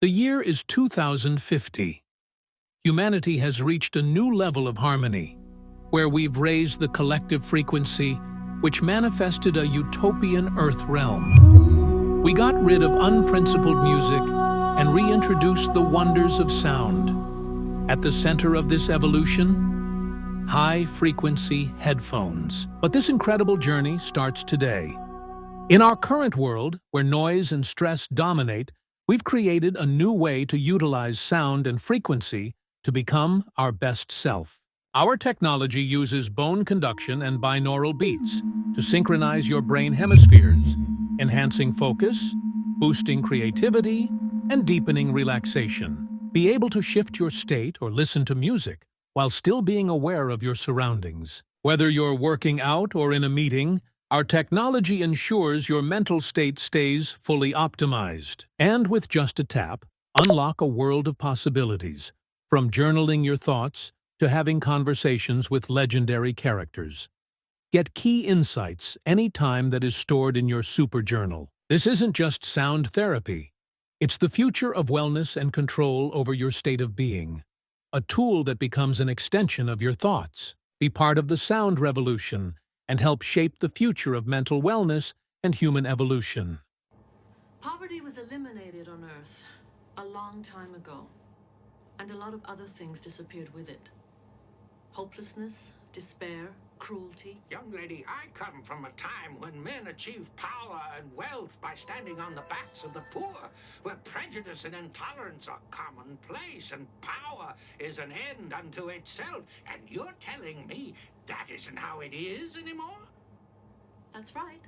The year is 2050. Humanity has reached a new level of harmony, where we've raised the collective frequency which manifested a utopian Earth realm. We got rid of unprincipled music and reintroduced the wonders of sound. At the center of this evolution, high-frequency headphones. But this incredible journey starts today. In our current world, where noise and stress dominate, we've created a new way to utilize sound and frequency to become our best self. Our technology uses bone conduction and binaural beats to synchronize your brain hemispheres, enhancing focus, boosting creativity, and deepening relaxation. Be able to shift your state or listen to music while still being aware of your surroundings. Whether you're working out or in a meeting, our technology ensures your mental state stays fully optimized. And with just a tap, unlock a world of possibilities, from journaling your thoughts to having conversations with legendary characters. Get key insights anytime that is stored in your super journal. This isn't just sound therapy. It's the future of wellness and control over your state of being. A tool that becomes an extension of your thoughts. Be part of the sound revolution and help shape the future of mental wellness and human evolution. Poverty was eliminated on Earth a long time ago, and a lot of other things disappeared with it. Hopelessness, despair, cruelty. Young lady, I come from a time when men achieved power and wealth by standing on the backs of the poor, where prejudice and intolerance are commonplace and power is an end unto itself. And you're telling me that isn't how it is anymore? That's right.